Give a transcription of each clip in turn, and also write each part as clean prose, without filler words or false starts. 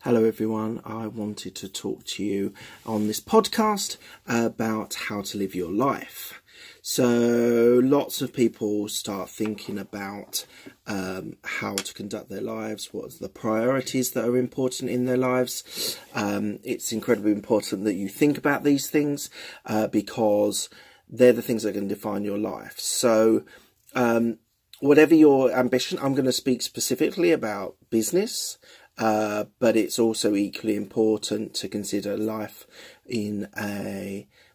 Hello everyone, I wanted to talk to you on this podcast about how to live your life. So lots of people start thinking about how to conduct their lives, what are the priorities that are important in their lives. It's incredibly important that you think about these things because they're the things that are going to define your life. So whatever your ambition, I'm going to speak specifically about business. But it's also equally important to consider life in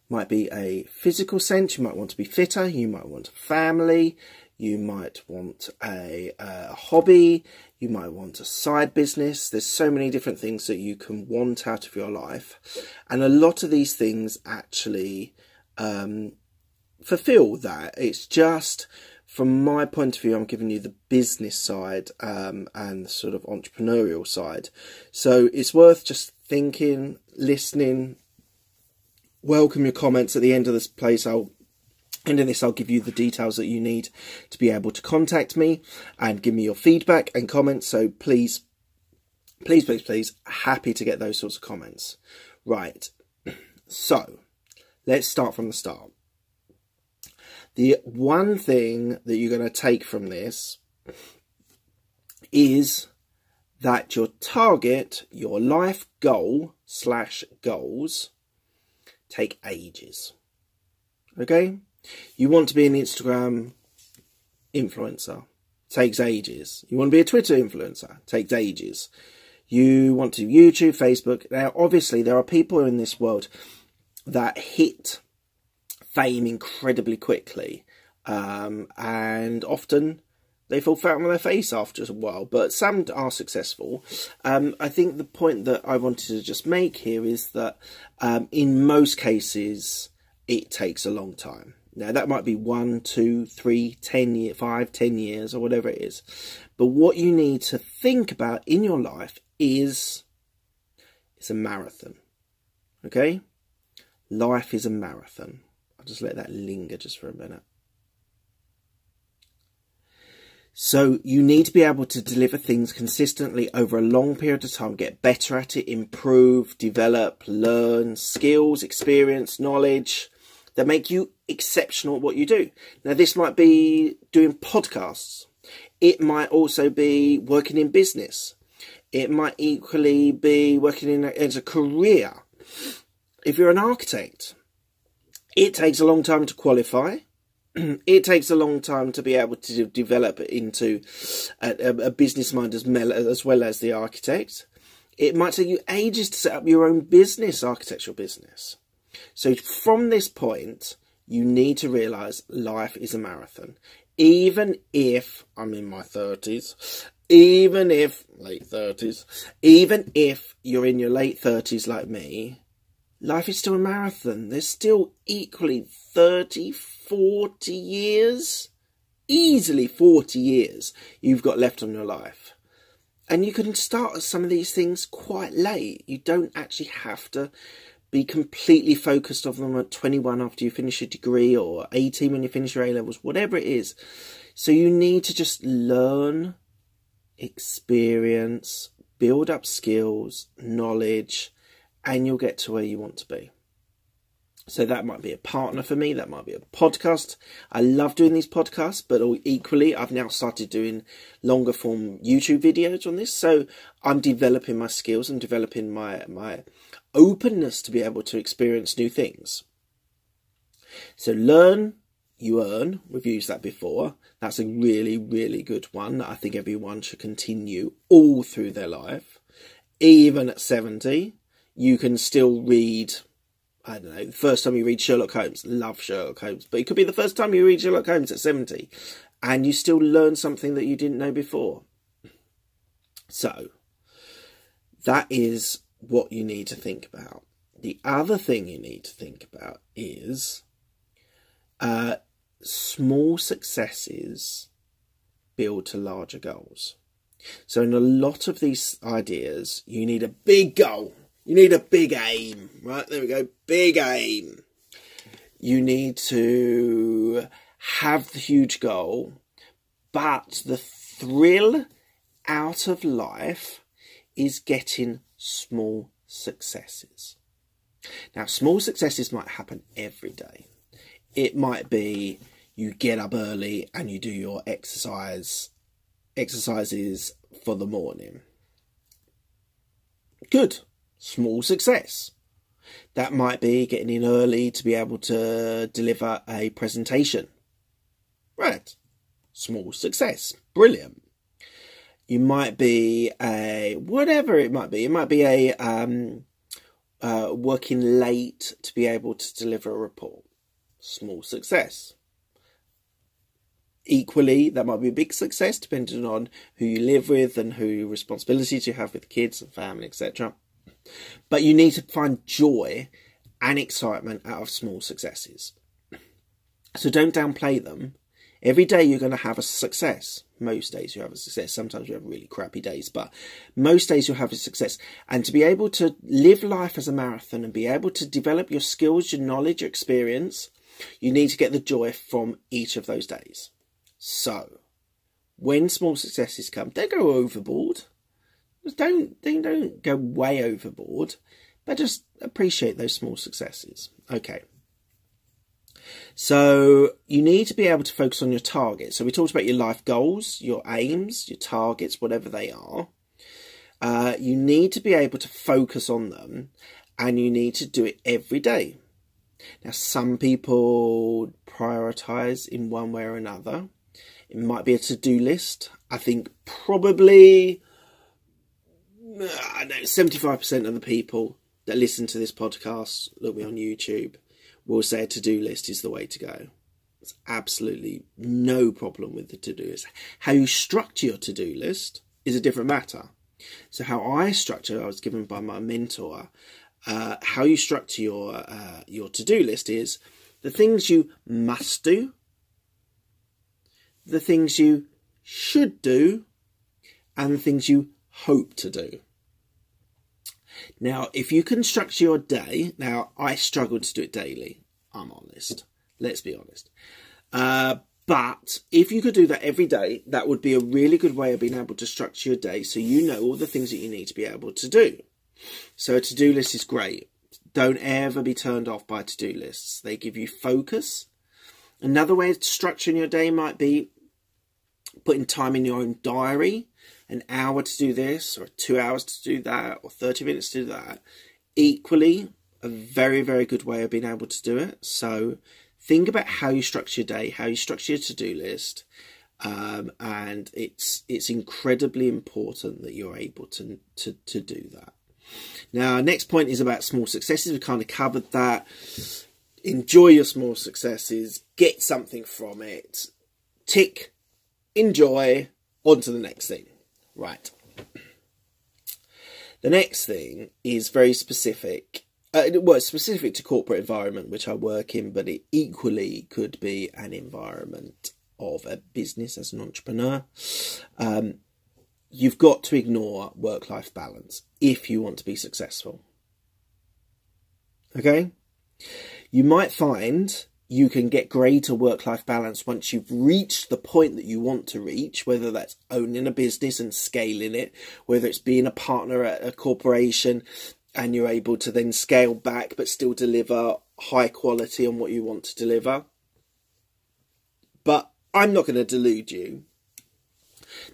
might be a physical sense. You might want to be fitter, you might want a family, you might want a hobby, you might want a side business. There's so many different things that you can want out of your life, and a lot of these things actually fulfill that. It's just, from my point of view, I'm giving you the business side and the sort of entrepreneurial side. So it's worth just thinking, listening. Welcome your comments at the end of this place. I'll give you the details that you need to be able to contact me and give me your feedback and comments. So please, please, please, please, happy to get those sorts of comments. Right. So let's start from the start. The one thing that you're going to take from this is that your target, your life goal / goals, take ages. Okay? You want to be an Instagram influencer. Takes ages. You want to be a Twitter influencer. Takes ages. You want to YouTube, Facebook. Now, obviously, there are people in this world that hit fame incredibly quickly, and often they fall flat on their face after a while, but some are successful. I think the point that I wanted to just make here is that in most cases it takes a long time. Now that might be 1, 2, 3, 10 years, 5, 10 years, or whatever it is, but what you need to think about in your life is it's a marathon. Okay, life is a marathon. I'll just let that linger just for a minute. So you need to be able to deliver things consistently over a long period of time, get better at it, improve, develop, learn skills, experience, knowledge that make you exceptional at what you do. Now this might be doing podcasts. It might also be working in business. It might equally be working as a career. If you're an architect, it takes a long time to qualify. It takes a long time to be able to develop into a business mind as well as the architect. It might take you ages to set up your own business, architectural business. So from this point, you need to realise life is a marathon. Even if I'm in my 30s, even if late 30s, even if you're in your late 30s like me, life is still a marathon. There's still equally 30, 40 years, easily 40 years you've got left on your life. And you can start some of these things quite late. You don't actually have to be completely focused on them at 21 after you finish your degree, or 18 when you finish your A-levels, whatever it is. So you need to just learn, experience, build up skills, knowledge, and you'll get to where you want to be. So that might be a partner for me. That might be a podcast. I love doing these podcasts, but equally, I've now started doing longer form YouTube videos on this. So I'm developing my skills and developing my openness to be able to experience new things. So learn, you earn. We've used that before. That's a really, really good one that I think everyone should continue all through their life. Even at 70. You can still read, I don't know, the first time you read Sherlock Holmes, love Sherlock Holmes, but it could be the first time you read Sherlock Holmes at 70, and you still learn something that you didn't know before. So, that is what you need to think about. The other thing you need to think about is small successes build to larger goals. So in a lot of these ideas, you need a big goal. You need a big aim, right? There we go. Big aim. You need to have the huge goal, but the thrill out of life is getting small successes. Now, small successes might happen every day. It might be you get up early and you do your exercises for the morning. Good. Small success. That might be getting in early to be able to deliver a presentation. Right. Small success. Brilliant. You might be whatever it might be. It might be working late to be able to deliver a report. Small success. Equally, that might be a big success depending on who you live with and who responsibilities you have with kids and family, etc. But you need to find joy and excitement out of small successes. So don't downplay them. Every day you're going to have a success. Most days you have a success. Sometimes you have really crappy days, but most days you'll have a success. And to be able to live life as a marathon and be able to develop your skills, your knowledge, your experience, you need to get the joy from each of those days. So, when small successes come, don't go overboard. Don't go way overboard, but just appreciate those small successes. Okay. So, you need to be able to focus on your targets. So, we talked about your life goals, your aims, your targets, whatever they are. You need to be able to focus on them, and you need to do it every day. Now, some people prioritise in one way or another. It might be a to-do list. I think probably, 75% of the people that listen to this podcast, look me on YouTube, will say a to-do list is the way to go. There's absolutely no problem with the to-do list. How you structure your to-do list is a different matter. So how I structure, I was given by my mentor, how you structure your to-do list is the things you must do, the things you should do, and the things you hope to do. Now, if you can structure your day, now I struggle to do it daily, I'm honest, let's be honest. But if you could do that every day, that would be a really good way of being able to structure your day so you know all the things that you need to be able to do. So a to-do list is great. Don't ever be turned off by to-do lists. They give you focus. Another way of structuring your day might be putting time in your own diary, an hour to do this, or 2 hours to do that, or 30 minutes to do that. Equally, a very, very good way of being able to do it. So think about how you structure your day, how you structure your to-do list, and it's incredibly important that you're able to do that. Now, next point is about small successes. We kind of covered that. Enjoy your small successes. Get something from it. Tick. Enjoy. On to the next thing. Right. The next thing is very specific. Well, it's specific to corporate environment, which I work in, but it equally could be an environment of a business as an entrepreneur. You've got to ignore work-life balance if you want to be successful. Okay? You might find you can get greater work-life balance once you've reached the point that you want to reach, whether that's owning a business and scaling it, whether it's being a partner at a corporation and you're able to then scale back but still deliver high quality on what you want to deliver. But I'm not going to delude you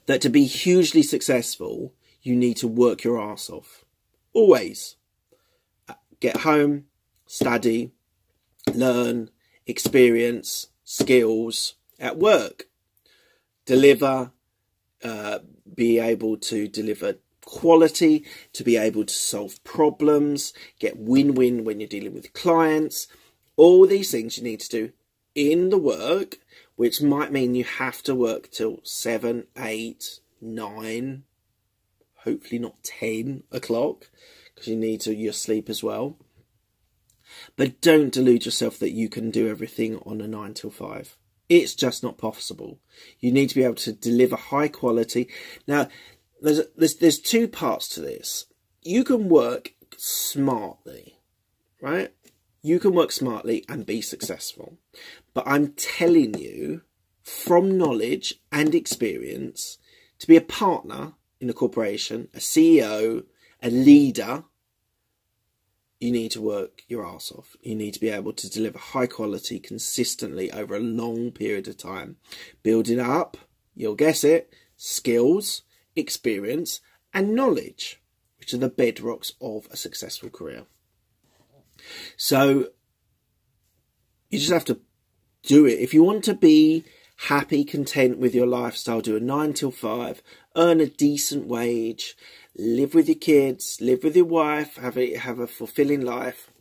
that to be hugely successful, you need to work your arse off. Always. Get home, study, learn, experience, skills at work. Deliver, be able to deliver quality, to be able to solve problems, get win-win when you're dealing with clients. All these things you need to do in the work, which might mean you have to work till 7, 8, 9, hopefully not 10 o'clock, because you need your sleep as well. But don't delude yourself that you can do everything on a 9 till 5. It's just not possible. You need to be able to deliver high quality. Now, there's two parts to this. You can work smartly, right? You can work smartly and be successful. But I'm telling you, from knowledge and experience, to be a partner in a corporation, a CEO, a leader, you need to work your arse off. You need to be able to deliver high quality consistently over a long period of time. Building up, you'll guess it, skills, experience and knowledge, which are the bedrocks of a successful career. So you just have to do it. If you want to be happy, content with your lifestyle, do a 9 till 5, earn a decent wage, live with your kids, live with your wife, have a fulfilling life,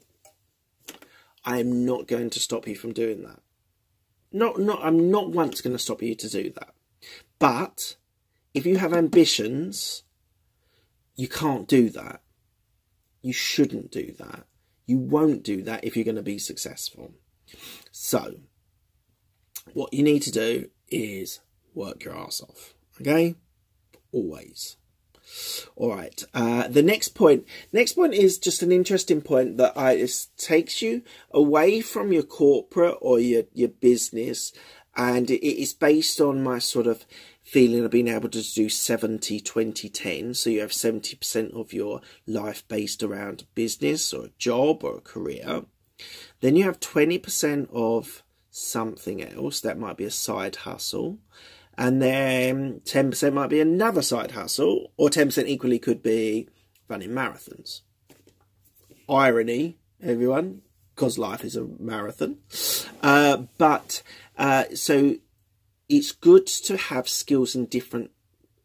I am not going to stop you from doing that. I'm not once going to stop you to do that. But if you have ambitions, you can't do that. You shouldn't do that. You won't do that if you're going to be successful. So, what you need to do is work your ass off. Okay? Always. All right. The next point is just an interesting point that it takes you away from your corporate or your business, and it is based on my sort of feeling of being able to do 70-20-10. So you have 70% of your life based around business or a job or a career. Then you have 20% of something else. That might be a side hustle. And then 10% might be another side hustle, or 10% equally could be running marathons. Irony, everyone, because life is a marathon. So it's good to have skills in different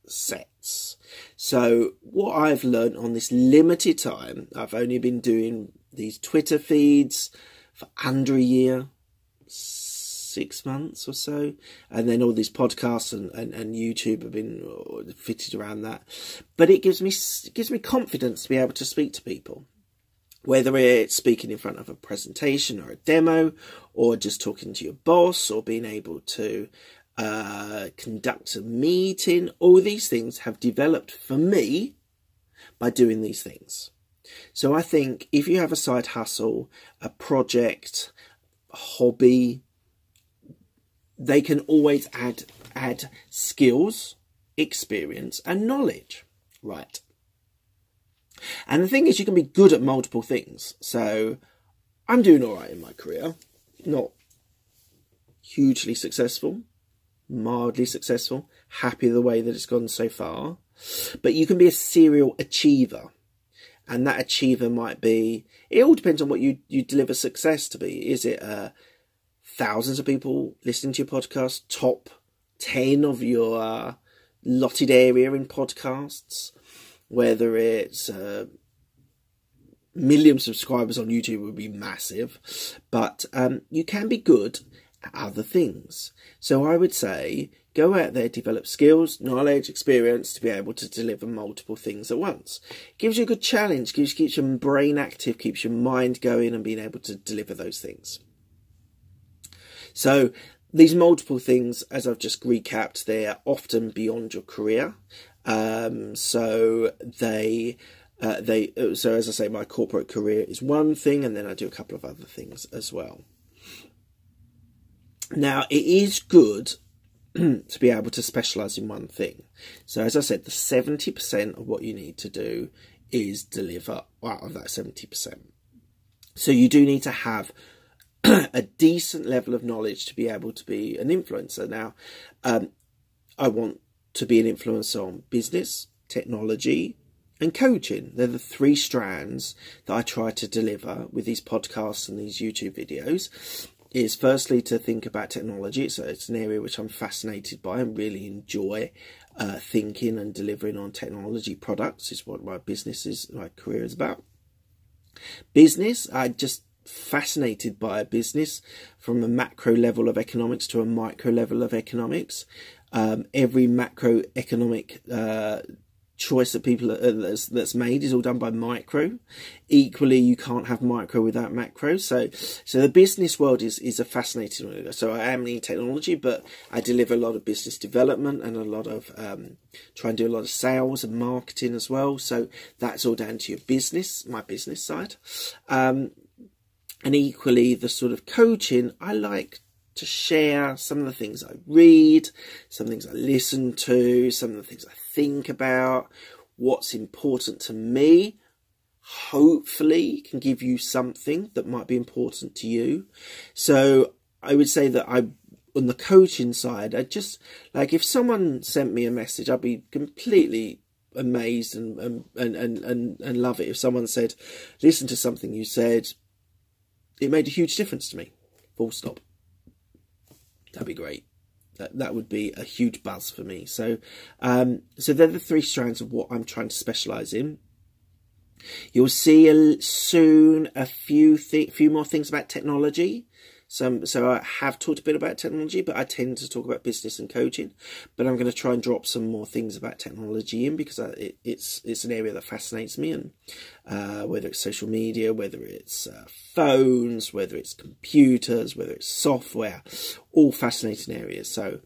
sets. So what I've learned on this limited time, I've only been doing these Twitter feeds for under a year, 6 months or so, and then all these podcasts and YouTube have been fitted around that. But it gives me confidence to be able to speak to people, whether it's speaking in front of a presentation or a demo, or just talking to your boss, or being able to conduct a meeting. All these things have developed for me by doing these things. So I think if you have a side hustle, a project, a hobby, they can always add skills, experience and knowledge, right? And the thing is, you can be good at multiple things. So I'm doing all right in my career, not hugely successful, mildly successful, happy the way that it's gone so far. But you can be a serial achiever. And that achiever might be, it all depends on what you deliver success to be. Is it thousands of people listening to your podcast, top 10 of your lotted area in podcasts, whether it's million subscribers on YouTube would be massive, but you can be good at other things. So I would say go out there, develop skills, knowledge, experience to be able to deliver multiple things at once. It gives you a good challenge, keeps your brain active, keeps your mind going and being able to deliver those things. So these multiple things, as I've just recapped, they're often beyond your career. So as I say, my corporate career is one thing, and then I do a couple of other things as well. Now, it is good to be able to specialise in one thing. So as I said, the 70% of what you need to do is deliver out of that 70%. So you do need to have a decent level of knowledge to be able to be an influencer. Now, I want to be an influencer on business, technology and coaching. They're the 3 strands that I try to deliver with these podcasts and these YouTube videos. Is firstly to think about technology. So it's an area which I'm fascinated by and really enjoy thinking and delivering on technology products. Is what my career is about. Business, I just fascinated by a business from a macro level of economics to a micro level of economics. Every macroeconomic choice that people that's made is all done by micro. Equally, you can't have micro without macro. So the business world is a fascinating one. So I am in technology, but I deliver a lot of business development and a lot of try and do a lot of sales and marketing as well. So that's all down to your business, my business side. And equally, the sort of coaching, I like to share some of the things I read, some things I listen to, some of the things I think about, what's important to me. Hopefully can give you something that might be important to you. So I would say that on the coaching side, I just, like, if someone sent me a message, I'd be completely amazed and love it if someone said, listen to something you said, it made a huge difference to me, full stop. That'd be great. That would be a huge buzz for me. So so they're the 3 strands of what I'm trying to specialise in. You'll see soon a few more things about technology. So I have talked a bit about technology, but I tend to talk about business and coaching. But I'm going to try and drop some more things about technology in, because it's an area that fascinates me. And whether it's social media, whether it's phones, whether it's computers, whether it's software, all fascinating areas. So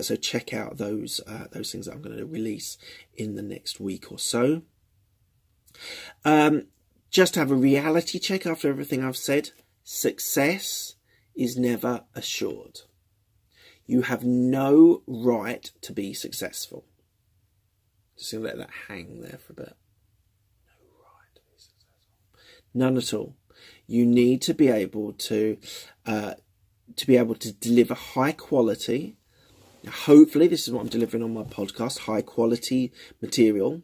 so check out those things that I'm going to release in the next week or so. Just to have a reality check after everything I've said. Success is never assured. You have no right to be successful. Just going to let that hang there for a bit. No right to be successful. None at all. You need to be able to deliver high quality. Hopefully, this is what I'm delivering on my podcast, high quality material.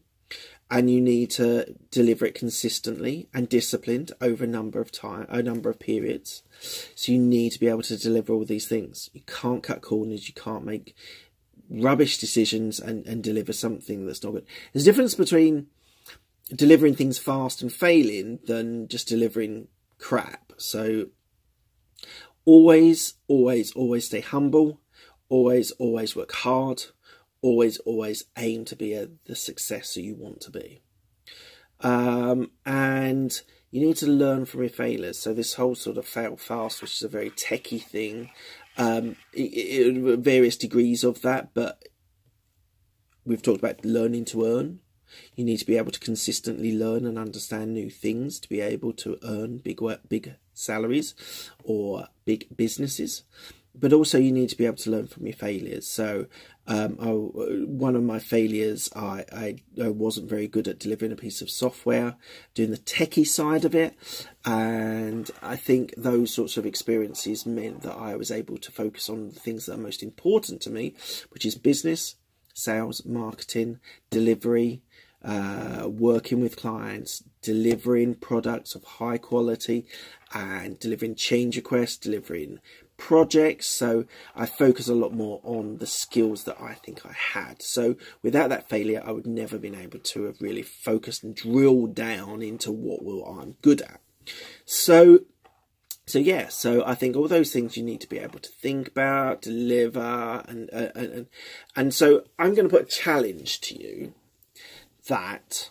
And you need to deliver it consistently and disciplined over a number of periods. So you need to be able to deliver all these things. You can't cut corners. You can't make rubbish decisions and deliver something that's not good. There's a difference between delivering things fast and failing than just delivering crap. So always stay humble. Always work hard. Always aim to be the success that you want to be. And you need to learn from your failures. So this whole sort of fail fast, which is a very techie thing, various degrees of that, but we've talked about learning to earn. You need to be able to consistently learn and understand new things to be able to earn big salaries or big businesses. But also you need to be able to learn from your failures. So one of my failures, I wasn't very good at delivering a piece of software, doing the techie side of it. And I think those sorts of experiences meant that I was able to focus on the things that are most important to me, which is business, sales, marketing, delivery, working with clients, delivering products of high quality, and delivering change requests, delivering projects. So I focus a lot more on the skills that I think I had. So without that failure, I would never have been able to have really focused and drilled down into what I'm good at. So yeah, so I think all those things you need to be able to think about, deliver, and so I'm going to put a challenge to you that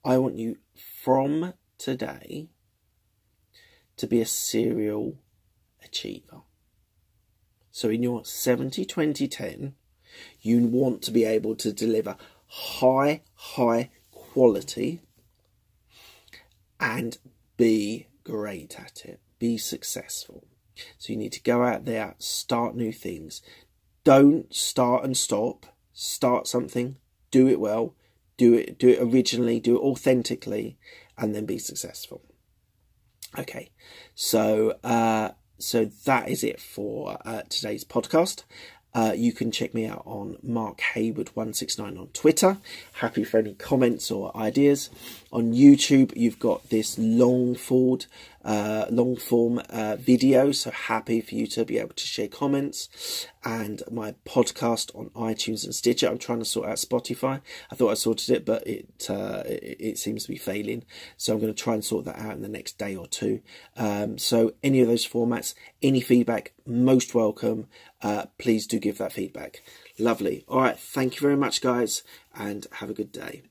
I want you from today to be a serial achiever. So in your 70-20-10, you want to be able to deliver high quality and be great at it, be successful. So you need to go out there, start new things. Don't start and stop. Start something, do it well, do it originally, do it authentically, and then be successful. Okay, so that is it for today's podcast. You can check me out on Mark Hayward 169 on Twitter. Happy for any comments or ideas. On YouTube, you've got this long form video, so happy for you to be able to share comments. And my podcast on iTunes and Stitcher. I'm trying to sort out Spotify. I thought I sorted it, but it seems to be failing. So I'm going to try and sort that out in the next day or two. So any of those formats, any feedback, most welcome. Please do give that feedback. Lovely. All right. Thank you very much, guys, and have a good day.